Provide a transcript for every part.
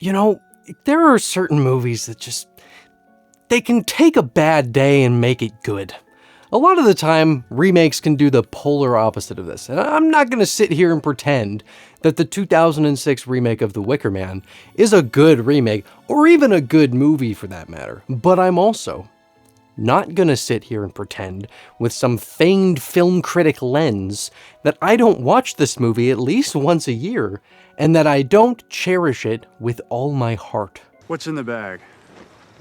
You know, there are certain movies that just, they can take a bad day and make it good. A lot of the time, remakes can do the polar opposite of this, and I'm not going to sit here and pretend that the 2006 remake of The Wicker Man is a good remake, or even a good movie for that matter, but I'm also not going to sit here and pretend with some feigned film critic lens that I don't watch this movie at least once a year, and that I don't cherish it with all my heart. What's in the bag?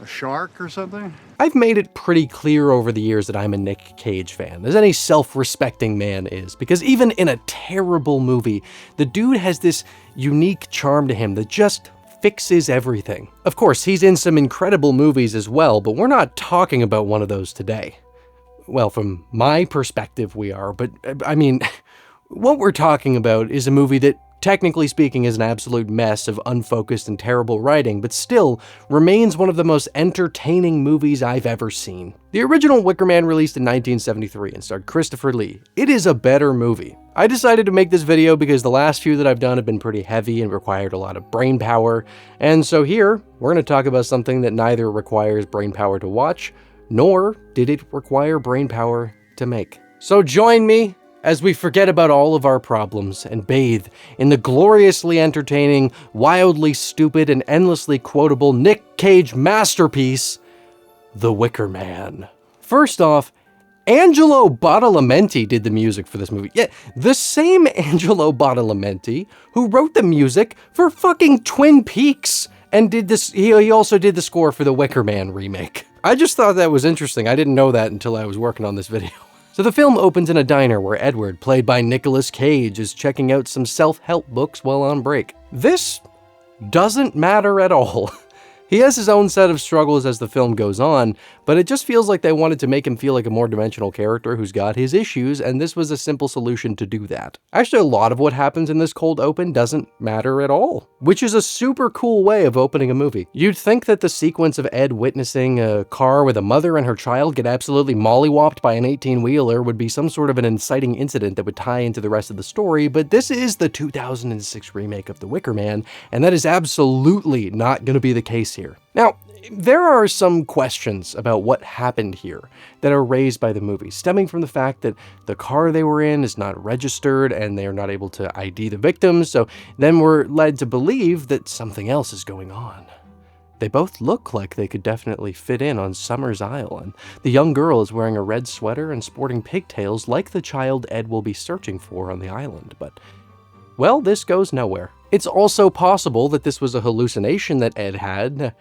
A shark or something? I've made it pretty clear over the years that I'm a Nick Cage fan, as any self-respecting man is, because even in a terrible movie, the dude has this unique charm to him that just fixes everything. Of course, he's in some incredible movies as well, but we're not talking about one of those today. Well, from my perspective, we are, but I mean, what we're talking about is a movie that, technically speaking, is an absolute mess of unfocused and terrible writing, but still remains one of the most entertaining movies I've ever seen. The original Wicker Man released in 1973 and starred Christopher Lee. It is a better movie. I decided to make this video because the last few that I've done have been pretty heavy and required a lot of brain power, and so here, we're going to talk about something that neither requires brain power to watch, nor did it require brain power to make. So join me as we forget about all of our problems and bathe in the gloriously entertaining, wildly stupid, and endlessly quotable Nick Cage masterpiece, The Wicker Man. First off, Angelo Badalamenti did the music for this movie. Yeah, the same Angelo Badalamenti who wrote the music for fucking Twin Peaks and did this. He also did the score for the Wicker Man remake. I just thought that was interesting. I didn't know that until I was working on this video. So the film opens in a diner where Edward, played by Nicolas Cage, is checking out some self-help books while on break. This doesn't matter at all. He has his own set of struggles as the film goes on, but it just feels like they wanted to make him feel like a more dimensional character who's got his issues, and this was a simple solution to do that. Actually, a lot of what happens in this cold open doesn't matter at all, which is a super cool way of opening a movie. You'd think that the sequence of Ed witnessing a car with a mother and her child get absolutely mollywopped by an 18-wheeler would be some sort of an inciting incident that would tie into the rest of the story, but this is the 2006 remake of The Wicker Man, and that is absolutely not going to be the case here. Now, there are some questions about what happened here that are raised by the movie, stemming from the fact that the car they were in is not registered and they are not able to ID the victims, so then we're led to believe that something else is going on. They both look like they could definitely fit in on Summer's Isle, and the young girl is wearing a red sweater and sporting pigtails like the child Ed will be searching for on the island, but, well, this goes nowhere. It's also possible that this was a hallucination that Ed had.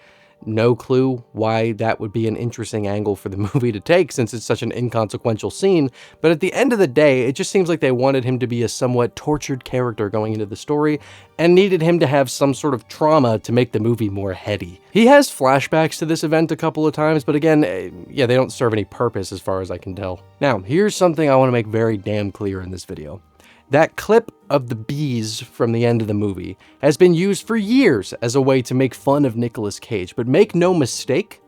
No clue why that would be an interesting angle for the movie to take since it's such an inconsequential scene, but at the end of the day, it just seems like they wanted him to be a somewhat tortured character going into the story and needed him to have some sort of trauma to make the movie more heady. He has flashbacks to this event a couple of times, but again, yeah, they don't serve any purpose as far as I can tell. Now, here's something I want to make very damn clear in this video. That clip of the bees from the end of the movie has been used for years as a way to make fun of Nicolas Cage, but make no mistake,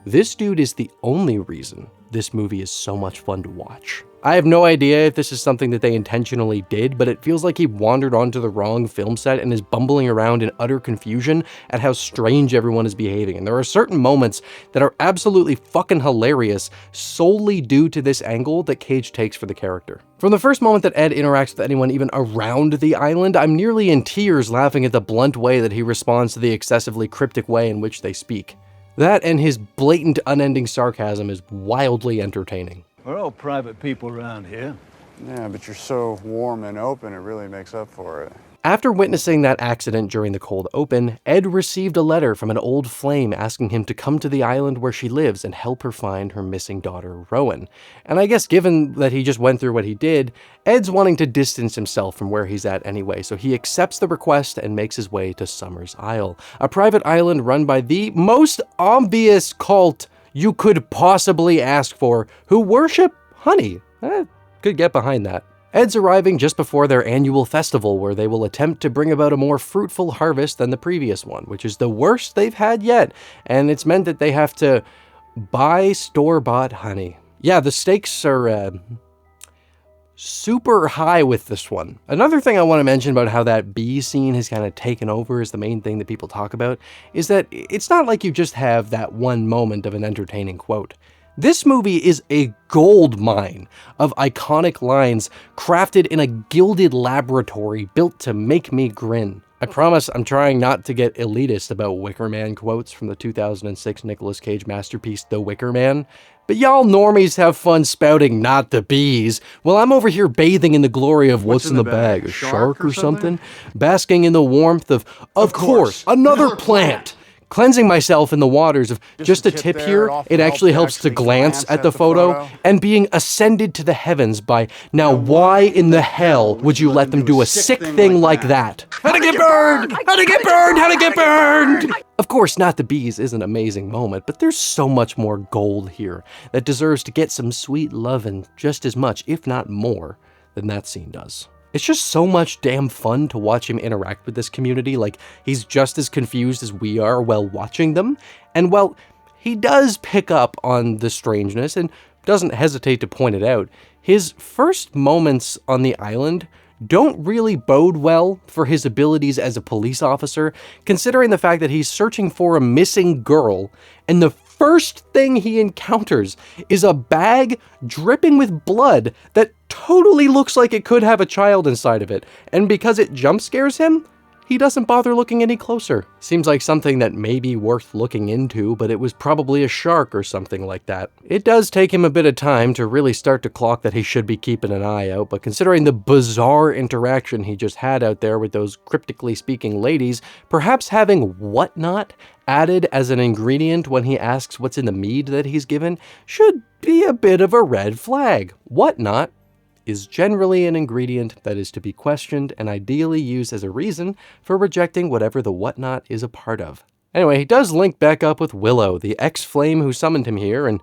this dude is the only reason this movie is so much fun to watch. I have no idea if this is something that they intentionally did, but it feels like he wandered onto the wrong film set and is bumbling around in utter confusion at how strange everyone is behaving. And there are certain moments that are absolutely fucking hilarious solely due to this angle that Cage takes for the character. From the first moment that Ed interacts with anyone even around the island, I'm nearly in tears laughing at the blunt way that he responds to the excessively cryptic way in which they speak. That and his blatant, unending sarcasm is wildly entertaining. We're all private people around here. Yeah, but you're so warm and open, it really makes up for it. After witnessing that accident during the cold open, Ed received a letter from an old flame asking him to come to the island where she lives and help her find her missing daughter, Rowan. And I guess given that he just went through what he did, Ed's wanting to distance himself from where he's at anyway, so he accepts the request and makes his way to Summer's Isle, a private island run by the most obvious cult you could possibly ask for, who worship honey. Could get behind that. Ed's arriving just before their annual festival where they will attempt to bring about a more fruitful harvest than the previous one, which is the worst they've had yet, and it's meant that they have to buy store-bought honey. Yeah, the stakes are super high with this one. Another thing I want to mention about how that bee scene has kind of taken over as the main thing that people talk about is that it's not like you just have that one moment of an entertaining quote. This movie is a gold mine of iconic lines crafted in a gilded laboratory built to make me grin. I promise I'm trying not to get elitist about Wicker Man quotes from the 2006 Nicolas Cage masterpiece, The Wicker Man, but y'all normies have fun spouting not the bees, while I'm over here bathing in the glory of what's in the bag, a shark or something? Basking in the warmth of course, another plant! Cleansing myself in the waters of just a tip here, it actually helps to glance at the photo, and being ascended to the heavens by, now why in the hell would you let them do a sick thing like that? How'd I get burned? How'd I get burned? How'd I get burned? Of course, Not the Bees is an amazing moment, but there's so much more gold here that deserves to get some sweet lovin' just as much, if not more, than that scene does. It's just so much damn fun to watch him interact with this community, like he's just as confused as we are while watching them, and well, he does pick up on the strangeness and doesn't hesitate to point it out. His first moments on the island don't really bode well for his abilities as a police officer, considering the fact that he's searching for a missing girl, and the first thing he encounters is a bag dripping with blood that totally looks like it could have a child inside of it, and because it jump scares him, he doesn't bother looking any closer. Seems like something that may be worth looking into, but it was probably a shark or something like that. It does take him a bit of time to really start to clock that he should be keeping an eye out, but considering the bizarre interaction he just had out there with those cryptically speaking ladies, perhaps having whatnot added as an ingredient when he asks what's in the mead that he's given should be a bit of a red flag. Whatnot is generally an ingredient that is to be questioned and ideally used as a reason for rejecting whatever the whatnot is a part of. Anyway, he does link back up with Willow, the ex-flame who summoned him here, and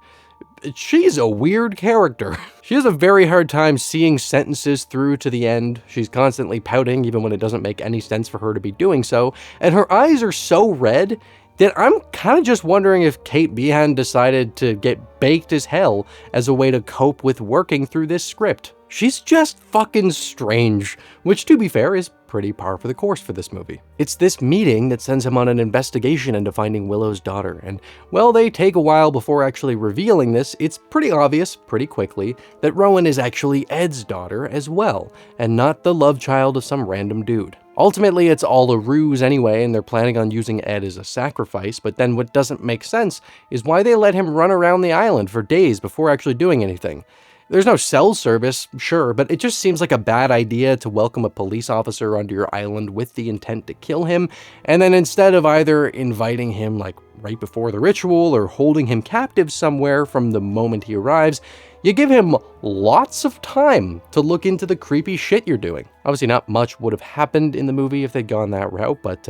she's a weird character. She has a very hard time seeing sentences through to the end. She's constantly pouting even when it doesn't make any sense for her to be doing so, and her eyes are so red that I'm kind of just wondering if Kate Behan decided to get baked as hell as a way to cope with working through this script. She's just fucking strange, which to be fair is pretty par for the course for this movie. It's this meeting that sends him on an investigation into finding Willow's daughter, and while they take a while before actually revealing this, it's pretty obvious pretty quickly that Rowan is actually Ed's daughter as well, and not the love child of some random dude. Ultimately, it's all a ruse anyway, and they're planning on using Ed as a sacrifice, but then what doesn't make sense is why they let him run around the island for days before actually doing anything. There's no cell service, sure, but it just seems like a bad idea to welcome a police officer onto your island with the intent to kill him, and then instead of either inviting him like right before the ritual or holding him captive somewhere from the moment he arrives, you give him lots of time to look into the creepy shit you're doing. Obviously not much would have happened in the movie if they'd gone that route, but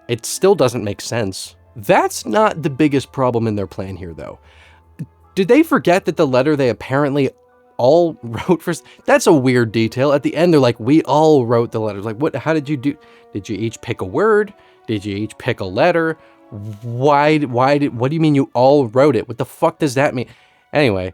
it still doesn't make sense. That's not the biggest problem in their plan here, though. Did they forget that the letter they apparently all wrote for... That's a weird detail. At the end, they're like, we all wrote the letters. Like, what? How did you do... Did you each pick a word? Did you each pick a letter? What do you mean you all wrote it? What the fuck does that mean? Anyway,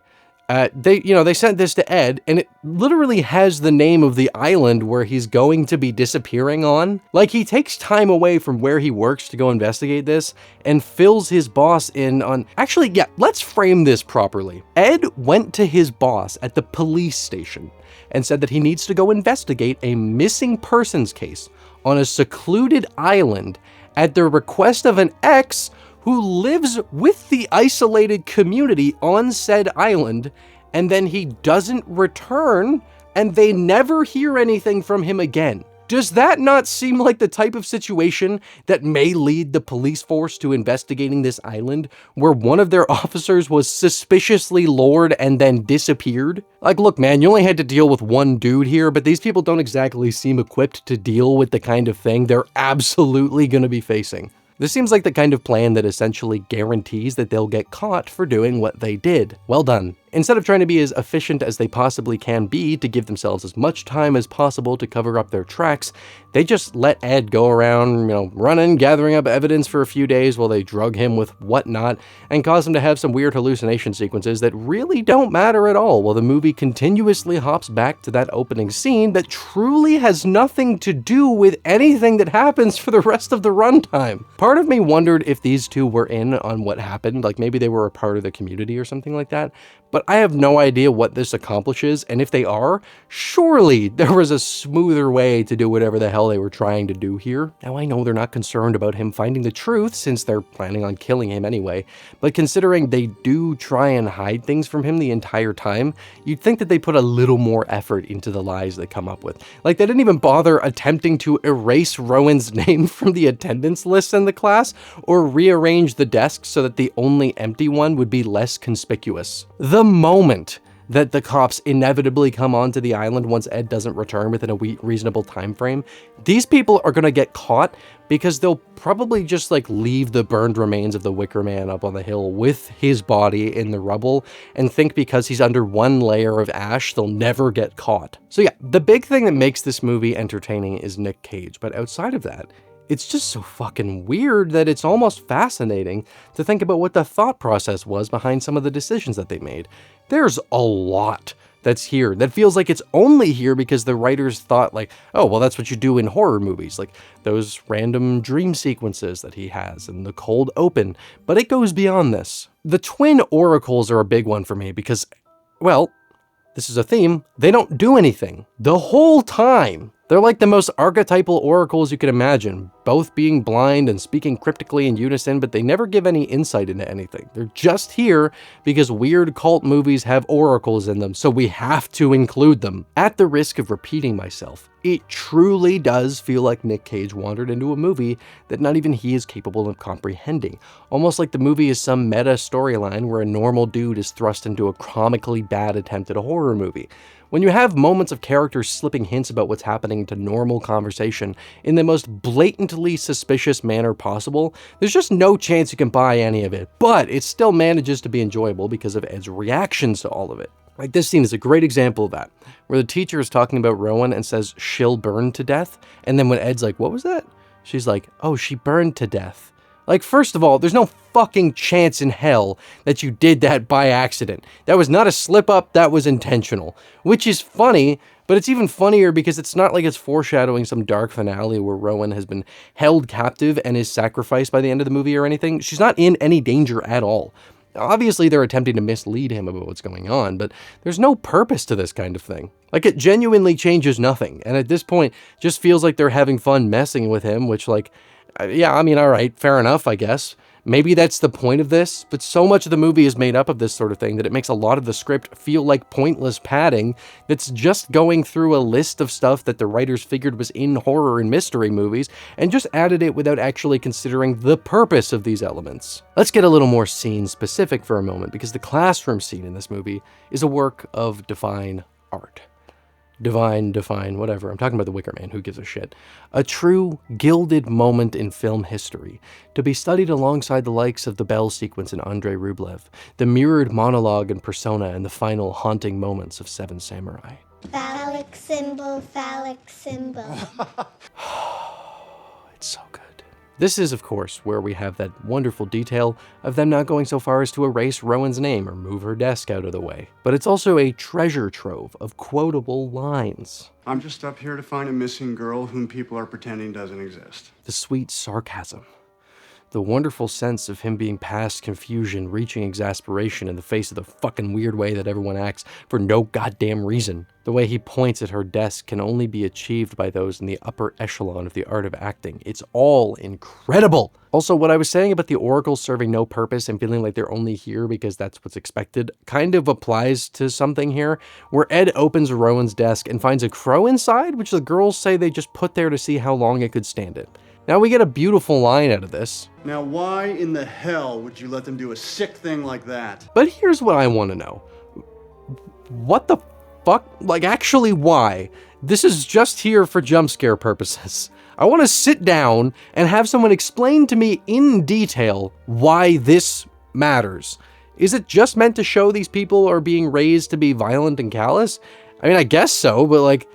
they sent this to Ed, and it literally has the name of the island where he's going to be disappearing on. Like, he takes time away from where he works to go investigate this and fills his boss in on... Actually, yeah, let's frame this properly. Ed went to his boss at the police station and said that he needs to go investigate a missing persons case on a secluded island at the request of an ex who lives with the isolated community on said island, and then he doesn't return, and they never hear anything from him again. Does that not seem like the type of situation that may lead the police force to investigating this island, where one of their officers was suspiciously lured and then disappeared? Like, look, man, you only had to deal with one dude here, but these people don't exactly seem equipped to deal with the kind of thing they're absolutely gonna be facing. This seems like the kind of plan that essentially guarantees that they'll get caught for doing what they did. Well done. Instead of trying to be as efficient as they possibly can be to give themselves as much time as possible to cover up their tracks, they just let Ed go around, running, gathering up evidence for a few days while they drug him with whatnot and cause him to have some weird hallucination sequences that really don't matter at all, while the movie continuously hops back to that opening scene that truly has nothing to do with anything that happens for the rest of the runtime. Part of me wondered if these two were in on what happened, like maybe they were a part of the community or something like that, but I have no idea what this accomplishes, and if they are, surely there was a smoother way to do whatever the hell they were trying to do here. Now I know they're not concerned about him finding the truth since they're planning on killing him anyway, but considering they do try and hide things from him the entire time, you'd think that they put a little more effort into the lies they come up with. Like they didn't even bother attempting to erase Rowan's name from the attendance list in the class, or rearrange the desks so that the only empty one would be less conspicuous. The moment that the cops inevitably come onto the island once Ed doesn't return within a reasonable time frame, these people are gonna get caught because they'll probably just leave the burned remains of the Wicker Man up on the hill with his body in the rubble and think because he's under one layer of ash, they'll never get caught. So yeah, the big thing that makes this movie entertaining is Nick Cage, but outside of that, it's just so fucking weird that it's almost fascinating to think about what the thought process was behind some of the decisions that they made. There's a lot that's here that feels like it's only here because the writers thought oh, well, that's what you do in horror movies, like those random dream sequences that he has and the cold open, but it goes beyond this. The twin oracles are a big one for me because, well, this is a theme, they don't do anything the whole time. They're like the most archetypal oracles you can imagine, both being blind and speaking cryptically in unison, but they never give any insight into anything. They're just here because weird cult movies have oracles in them, so we have to include them. At the risk of repeating myself, it truly does feel like Nick Cage wandered into a movie that not even he is capable of comprehending. Almost like the movie is some meta storyline where a normal dude is thrust into a comically bad attempt at a horror movie. When you have moments of characters slipping hints about what's happening to normal conversation in the most blatantly suspicious manner possible, there's just no chance you can buy any of it. But it still manages to be enjoyable because of Ed's reactions to all of it. Like this scene is a great example of that, where the teacher is talking about Rowan and says she'll burn to death, and then when Ed's like, what was that? She's like, oh, she burned to death. Like, first of all, there's no fucking chance in hell that you did that by accident. That was not a slip up, that was intentional. Which is funny, but it's even funnier because it's not like it's foreshadowing some dark finale where Rowan has been held captive and is sacrificed by the end of the movie or anything. She's not in any danger at all. Obviously, they're attempting to mislead him about what's going on, but there's no purpose to this kind of thing. Like, it genuinely changes nothing, and at this point, just feels like they're having fun messing with him, which, yeah, I mean, alright, fair enough, I guess. Maybe that's the point of this, but so much of the movie is made up of this sort of thing that it makes a lot of the script feel like pointless padding that's just going through a list of stuff that the writers figured was in horror and mystery movies and just added it without actually considering the purpose of these elements. Let's get a little more scene specific for a moment, because the classroom scene in this movie is a work of divine art. Divine, whatever. I'm talking about The Wicker Man, who gives a shit. A true, gilded moment in film history, to be studied alongside the likes of the Bell sequence in Andrei Rublev, the mirrored monologue and persona, and the final haunting moments of Seven Samurai. Phallic symbol, phallic symbol. It's so good. This is, of course, where we have that wonderful detail of them not going so far as to erase Rowan's name or move her desk out of the way. But it's also a treasure trove of quotable lines. I'm just up here to find a missing girl whom people are pretending doesn't exist. The sweet sarcasm. The wonderful sense of him being past confusion, reaching exasperation in the face of the fucking weird way that everyone acts for no goddamn reason. The way he points at her desk can only be achieved by those in the upper echelon of the art of acting. It's all incredible. Also, what I was saying about the oracles serving no purpose and feeling like they're only here because that's what's expected kind of applies to something here, where Ed opens Rowan's desk and finds a crow inside, which the girls say they just put there to see how long it could stand it. Now we get a beautiful line out of this. Now, why in the hell would you let them do a sick thing like that? But here's what I want to know. What the fuck? Like, actually, why? This is just here for jump scare purposes. I want to sit down and have someone explain to me in detail why this matters. Is it just meant to show these people are being raised to be violent and callous? I mean, I guess so, but like,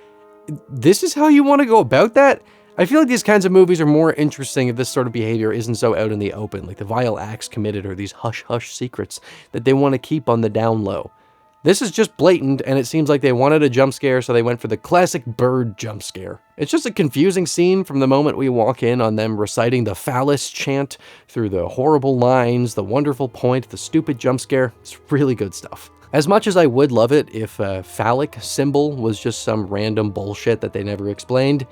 this is how you want to go about that? I feel like these kinds of movies are more interesting if this sort of behavior isn't so out in the open, like the vile acts committed or these hush-hush secrets that they want to keep on the down low. This is just blatant, and it seems like they wanted a jump scare, so they went for the classic bird jump scare. It's just a confusing scene from the moment we walk in on them reciting the phallus chant through the horrible lines, the wonderful point, the stupid jump scare. It's really good stuff. As much as I would love it if a phallic symbol was just some random bullshit that they never explained,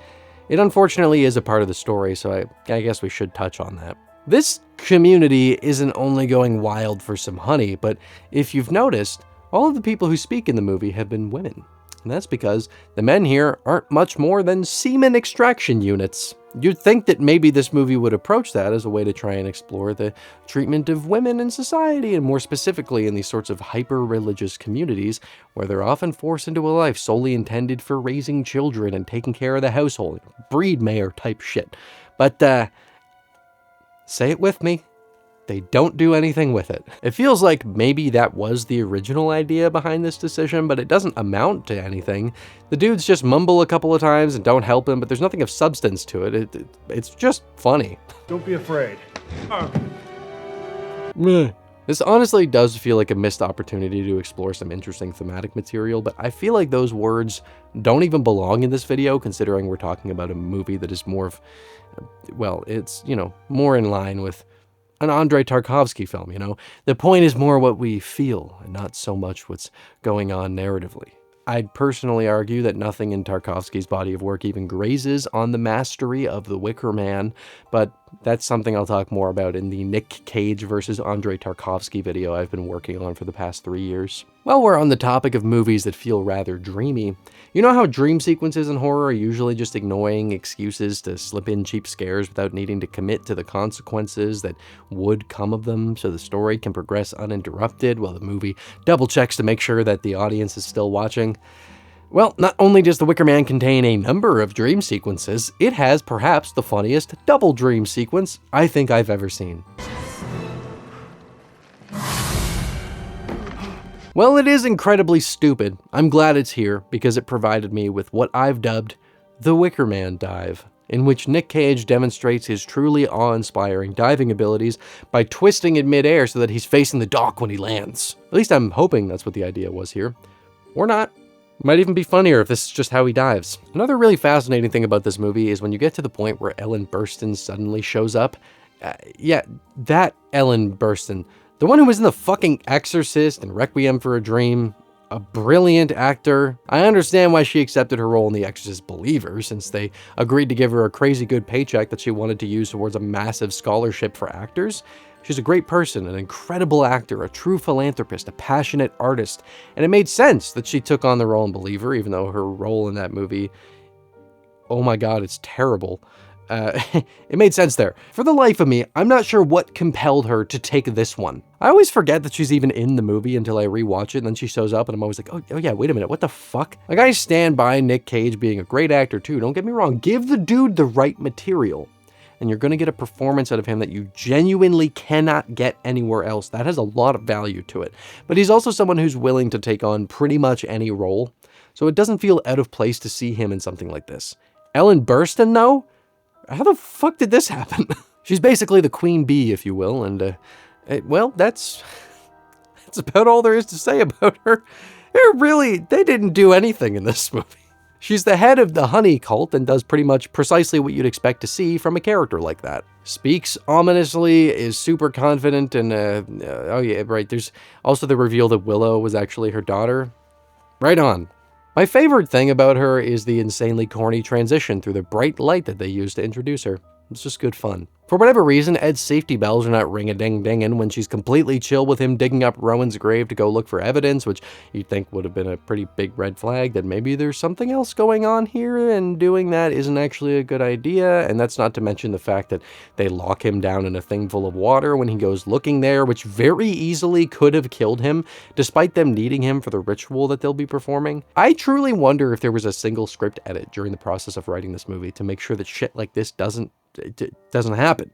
it unfortunately is a part of the story, so I guess we should touch on that. This community isn't only going wild for some honey, but if you've noticed, all of the people who speak in the movie have been women. And that's because the men here aren't much more than semen extraction units. You'd think that maybe this movie would approach that as a way to try and explore the treatment of women in society, and more specifically in these sorts of hyper-religious communities where they're often forced into a life solely intended for raising children and taking care of the household. Breed mayor type shit. But, say it with me. They don't do anything with it. It feels like maybe that was the original idea behind this decision, but it doesn't amount to anything. The dudes just mumble a couple of times and don't help him, but there's nothing of substance to it. It's just funny. Don't be afraid. This honestly does feel like a missed opportunity to explore some interesting thematic material, but I feel like those words don't even belong in this video, considering we're talking about a movie that is more of, well, it's, more in line with an Andrei Tarkovsky film, The point is more what we feel and not so much what's going on narratively. I'd personally argue that nothing in Tarkovsky's body of work even grazes on the mastery of the Wicker Man, but that's something I'll talk more about in the Nick Cage versus Andrei Tarkovsky video I've been working on for the past 3 years. While we're on the topic of movies that feel rather dreamy, you know how dream sequences in horror are usually just ignoring excuses to slip in cheap scares without needing to commit to the consequences that would come of them so the story can progress uninterrupted while the movie double checks to make sure that the audience is still watching? Well, not only does The Wicker Man contain a number of dream sequences, it has perhaps the funniest double dream sequence I think I've ever seen. Well, it is incredibly stupid. I'm glad it's here because it provided me with what I've dubbed the Wicker Man dive, in which Nick Cage demonstrates his truly awe-inspiring diving abilities by twisting in midair so that he's facing the dock when he lands. At least I'm hoping that's what the idea was here. Or not. Might even be funnier if this is just how he dives. Another really fascinating thing about this movie is when you get to the point where Ellen Burstyn suddenly shows up. Yeah, that Ellen Burstyn. The one who was in the fucking Exorcist and Requiem for a Dream. A brilliant actor. I understand why she accepted her role in The Exorcist Believer, since they agreed to give her a crazy good paycheck that she wanted to use towards a massive scholarship for actors. She's a great person, an incredible actor, a true philanthropist, a passionate artist, and it made sense that she took on the role in Believer, even though her role in that movie, oh my god, it's terrible. It made sense there. For the life of me, I'm not sure what compelled her to take this one. I always forget that she's even in the movie until I rewatch it, and then she shows up, and I'm always like, oh yeah, wait a minute, what the fuck? Like, I stand by Nick Cage being a great actor too, don't get me wrong. Give the dude the right material, and you're gonna get a performance out of him that you genuinely cannot get anywhere else. That has a lot of value to it. But he's also someone who's willing to take on pretty much any role, so it doesn't feel out of place to see him in something like this. Ellen Burstyn, though? How the fuck did this happen? She's basically the queen bee, if you will, and, well, that's about all there is to say about her. They didn't do anything in this movie. She's the head of the honey cult and does pretty much precisely what you'd expect to see from a character like that. Speaks ominously, is super confident, and, oh yeah, right, there's also the reveal that Willow was actually her daughter. Right on. My favorite thing about her is the insanely corny transition through the bright light that they use to introduce her. It's just good fun. For whatever reason, Ed's safety bells are not ring-a-ding-dinging when she's completely chill with him digging up Rowan's grave to go look for evidence, which you'd think would have been a pretty big red flag that maybe there's something else going on here, and doing that isn't actually a good idea. And that's not to mention the fact that they lock him down in a thing full of water when he goes looking there, which very easily could have killed him, despite them needing him for the ritual that they'll be performing. I truly wonder if there was a single script edit during the process of writing this movie to make sure that shit like this doesn't happen.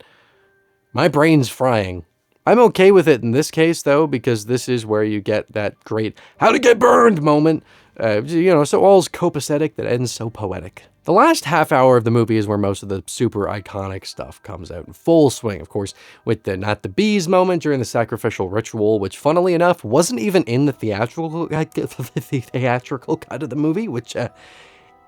My brain's frying. I'm okay with it in this case, though, because this is where you get that great how to get burned moment. So all's copacetic that ends so poetic. The last half hour of the movie is where most of the super iconic stuff comes out in full swing, of course, with the not the bees moment during the sacrificial ritual, which funnily enough wasn't even in the theatrical cut of the movie, which yeah,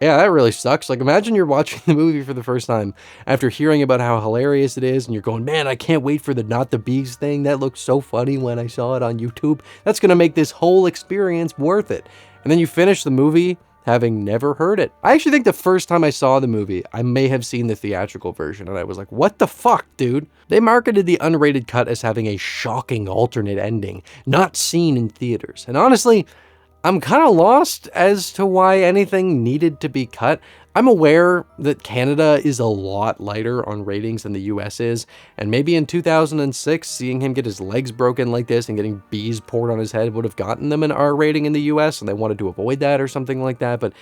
that really sucks. Like, imagine you're watching the movie for the first time after hearing about how hilarious it is, and you're going, man, I can't wait for the not the bees thing. That looked so funny when I saw it on YouTube. That's going to make this whole experience worth it. And then you finish the movie having never heard it. I actually think the first time I saw the movie, I may have seen the theatrical version, and I was like, what the fuck, dude? They marketed the unrated cut as having a shocking alternate ending, not seen in theaters. And honestly, I'm kind of lost as to why anything needed to be cut. I'm aware that Canada is a lot lighter on ratings than the US is, and maybe in 2006, seeing him get his legs broken like this and getting bees poured on his head would have gotten them an R rating in the US, and they wanted to avoid that or something like that, but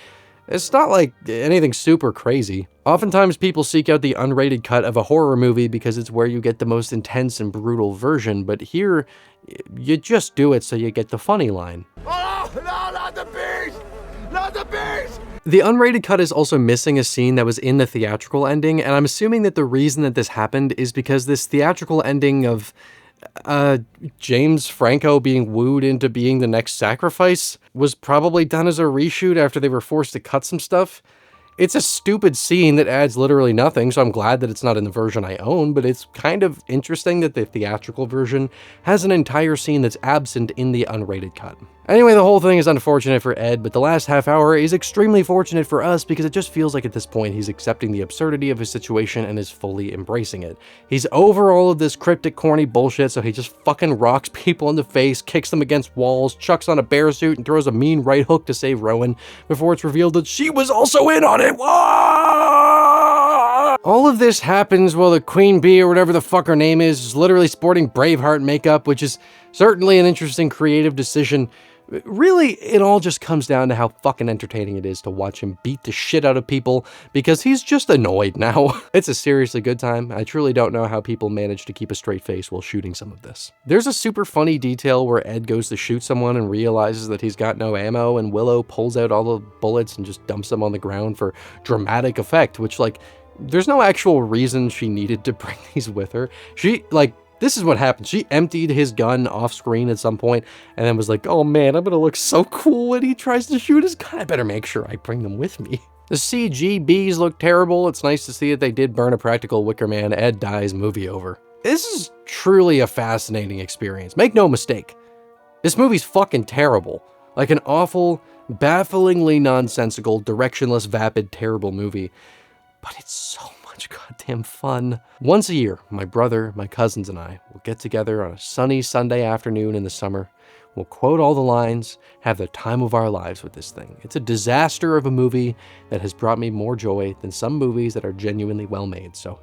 it's not like anything super crazy. Oftentimes people seek out the unrated cut of a horror movie because it's where you get the most intense and brutal version, but here, you just do it so you get the funny line. Oh, no, not the bees! Not the bees! The unrated cut is also missing a scene that was in the theatrical ending, and I'm assuming that the reason that this happened is because this theatrical ending of James Franco being wooed into being the next sacrifice was probably done as a reshoot after they were forced to cut some stuff. It's a stupid scene that adds literally nothing, so I'm glad that it's not in the version I own, but it's kind of interesting that the theatrical version has an entire scene that's absent in the unrated cut. Anyway, the whole thing is unfortunate for Ed, but the last half hour is extremely fortunate for us because it just feels like at this point he's accepting the absurdity of his situation and is fully embracing it. He's over all of this cryptic, corny bullshit, so he just fucking rocks people in the face, kicks them against walls, chucks on a bear suit, and throws a mean right hook to save Rowan before it's revealed that she was also in on it. Whoa! All of this happens while the queen bee, or whatever the fuck her name is literally sporting Braveheart makeup, which is certainly an interesting creative decision. Really, it all just comes down to how fucking entertaining it is to watch him beat the shit out of people because he's just annoyed now. It's a seriously good time. I truly don't know how people manage to keep a straight face while shooting some of this. There's a super funny detail where Ed goes to shoot someone and realizes that he's got no ammo, and Willow pulls out all the bullets and just dumps them on the ground for dramatic effect, which, like, there's no actual reason she needed to bring these with her. This is what happened. She emptied his gun off screen at some point and then was like, oh man, I'm gonna look so cool when he tries to shoot his gun. I better make sure I bring them with me. The CGBs look terrible. It's nice to see that they did burn a practical Wicker Man. Ed dies, movie over. This is truly a fascinating experience. Make no mistake. This movie's fucking terrible. Like an awful, bafflingly nonsensical, directionless, vapid, terrible movie. But it's so much goddamn fun. Once a year, my brother, my cousins, and I will get together on a sunny Sunday afternoon in the summer. We'll quote all the lines, have the time of our lives with this thing. It's a disaster of a movie that has brought me more joy than some movies that are genuinely well made. So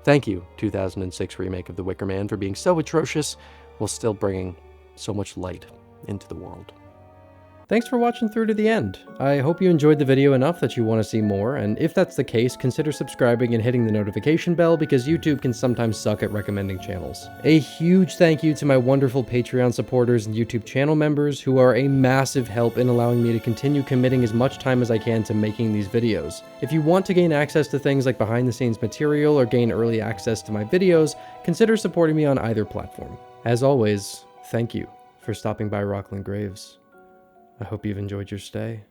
thank you, 2006 remake of The Wicker Man, for being so atrocious while still bringing so much light into the world. Thanks for watching through to the end. I hope you enjoyed the video enough that you want to see more, and if that's the case, consider subscribing and hitting the notification bell because YouTube can sometimes suck at recommending channels. A huge thank you to my wonderful Patreon supporters and YouTube channel members who are a massive help in allowing me to continue committing as much time as I can to making these videos. If you want to gain access to things like behind the scenes material or gain early access to my videos, consider supporting me on either platform. As always, thank you for stopping by Rocklin Graves. I hope you've enjoyed your stay.